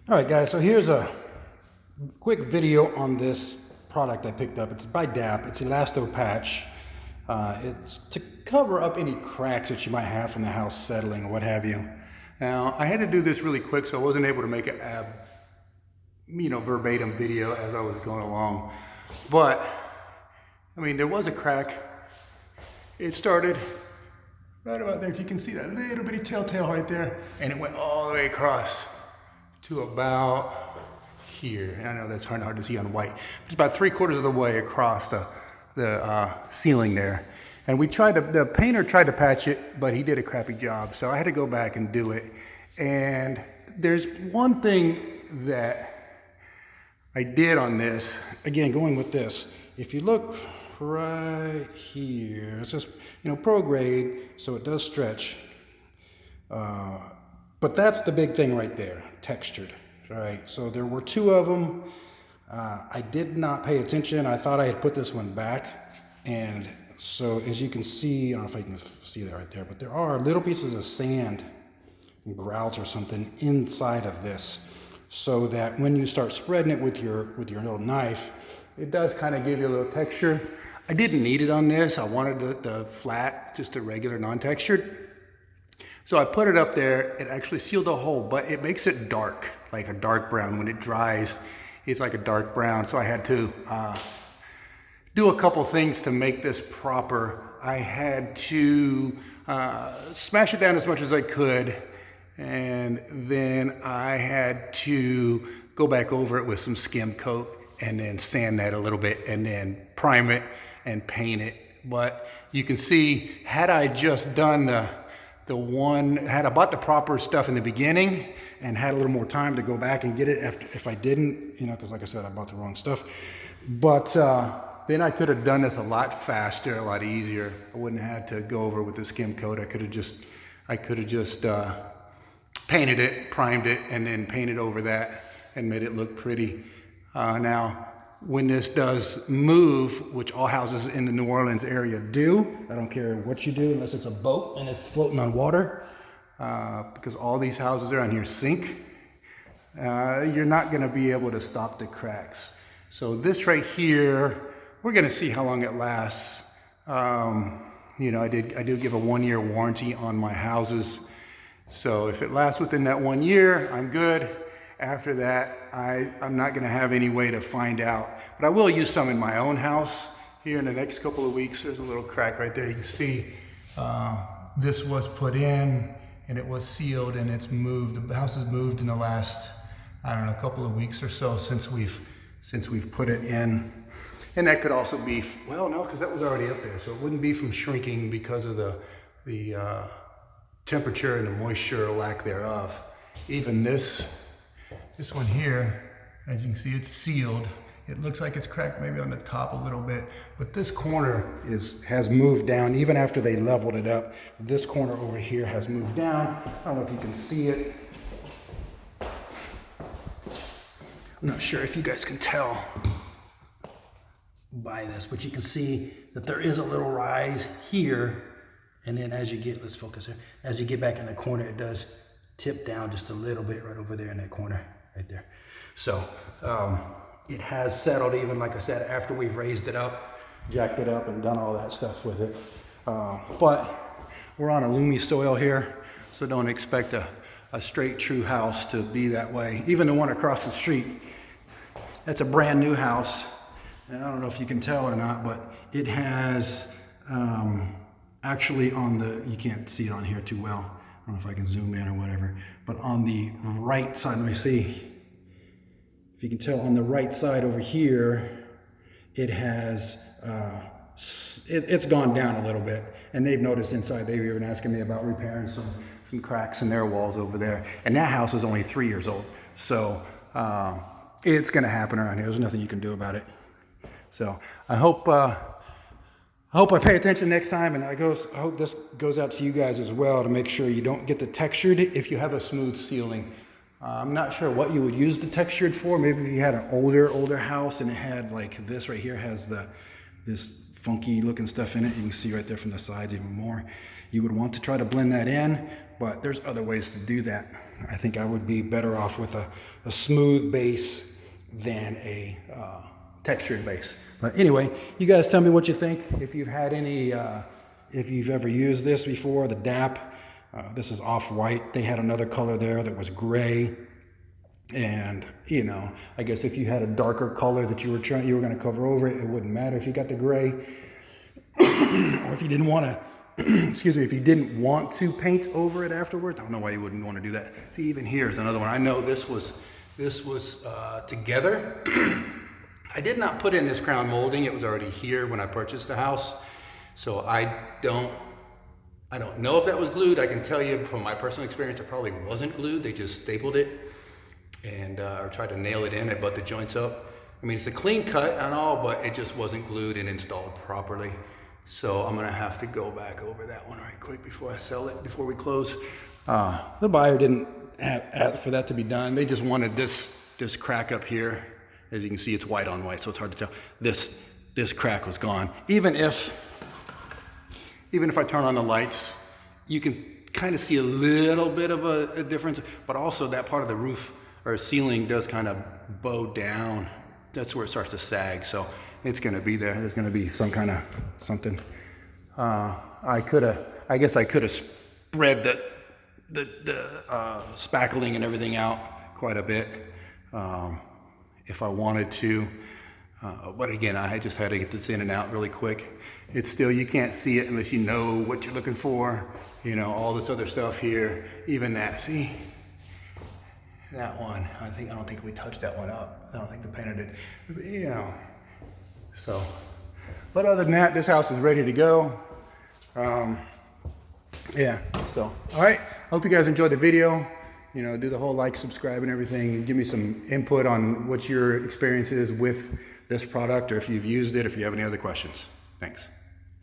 All right, guys, so here's a quick video on this product I picked up. It's by DAP. It's Elasto Patch. It's to cover up any cracks that you might have from the house settling or what have you. Now, I had to do this really quick, so I wasn't able to make an verbatim video as I was going along. But, I mean, there was a crack. It started right about there. If you can see that little bitty telltale right there, and it went all the way across to about here. I know that's hard to see on white. It's about 3/4 of the way across the ceiling there. And the painter tried to patch it, but he did a crappy job. So I had to go back and do it. And there's one thing that I did on this, again, going with this. If you look right here, it's just, pro grade, so it does stretch. But that's the big thing right there, textured, right? So there were two of them. I did not pay attention. I thought I had put this one back. And so as you can see, I don't know if I can see that right there, but there are little pieces of sand and grout or something inside of this, so that when you start spreading it with your little knife, it does kind of give you a little texture. I didn't need it on this. I wanted the flat, just a regular non-textured. So I put it up there. It actually sealed the hole, but it makes it dark, like a dark brown. When it dries, it's like a dark brown. So I had to do a couple things to make this proper. I had to smash it down as much as I could, and then I had to go back over it with some skim coat and then sand that a little bit and then prime it and paint it. But you can see, had I just done had I bought the proper stuff in the beginning and had a little more time to go back and get it if I didn't, because like I said, I bought the wrong stuff. But then I could have done this a lot faster, a lot easier. I wouldn't have had to go over with the skim coat. I could have just painted it, primed it, and then painted over that and made it look pretty. Now, when this does move, which all houses in the New Orleans area do, I don't care what you do unless it's a boat and it's floating on water, because all these houses around here sink, you're not gonna be able to stop the cracks. So this right here, we're gonna see how long it lasts. I do give a 1-year warranty on my houses. So if it lasts within that 1 year, I'm good. After that, I'm not gonna have any way to find out, but I will use some in my own house here in the next couple of weeks. There's a little crack right there. You can see this was put in and it was sealed and it's moved. The house has moved in the last, couple of weeks or so since we've put it in. And that could also be, well, no, because that was already up there. So it wouldn't be from shrinking because of the temperature and the moisture or lack thereof. Even this one here, as you can see, it's sealed. It looks like it's cracked maybe on the top a little bit, but this corner has moved down even after they leveled it up. This corner over here has moved down. I don't know if you can see it. I'm not sure if you guys can tell by this, but you can see that there is a little rise here. And then as you get, let's focus here. As you get back in the corner, it does tip down just a little bit right over there in that corner. Right there. So it has settled, even like I said, after we've raised it up, jacked it up and done all that stuff with it. But we're on a loomy soil here, so don't expect a straight true house to be that way. Even the one across the street, that's a brand new house. And I don't know if you can tell or not, but it has actually you can't see it on here too well. I don't know if I can zoom in or whatever, but on the right side, let me see if you can tell, on the right side over here, it has, it's gone down a little bit, and they've noticed inside, they've even asking me about repairing some cracks in their walls over there, and that house is only 3 years old, so it's gonna happen around here. There's nothing you can do about it. So I hope I pay attention next time, and I hope this goes out to you guys as well to make sure you don't get the textured if you have a smooth ceiling. I'm not sure what you would use the textured for. Maybe if you had an older house and it had like this right here has this funky looking stuff in it. You can see right there from the sides even more. You would want to try to blend that in, but there's other ways to do that. I think I would be better off with a smooth base than a textured base. But anyway, you guys tell me what you think. If you've had any, if you've ever used this before, the DAP, this is off-white. They had another color there that was gray. And, you know, I guess if you had a darker color that you were going to cover over it, it wouldn't matter if you got the gray. Or if you didn't want to, excuse me, if you didn't want to paint over it afterwards, I don't know why you wouldn't want to do that. See, even here's another one. I know this was together. I did not put in this crown molding. It was already here when I purchased the house. So I don't know if that was glued. I can tell you from my personal experience, it probably wasn't glued. They just stapled it and or tried to nail it in and butt the joints up. I mean, it's a clean cut and all, but it just wasn't glued and installed properly. So I'm gonna have to go back over that one right quick before I sell it, before we close. The buyer didn't ask for that to be done. They just wanted this crack up here. As you can see, it's white on white, so it's hard to tell. This crack was gone. Even if I turn on the lights, you can kind of see a little bit of a difference, but also that part of the roof or ceiling does kind of bow down. That's where it starts to sag, so it's gonna be there. There's gonna be some kind of something. I guess I could have spread the spackling and everything out quite a bit if I wanted to. But again, I just had to get this in and out really quick. It's still, you can't see it unless you know what you're looking for. You know, all this other stuff here, even that, see? That one, I don't think we touched that one up. I don't think the painter did, but, you know. So, but other than that, this house is ready to go. Yeah, so, all right. Hope you guys enjoyed the video. You know, do the whole like, subscribe and everything, and give me some input on what your experience is with this product, or if you've used it, if you have any other questions. Thanks.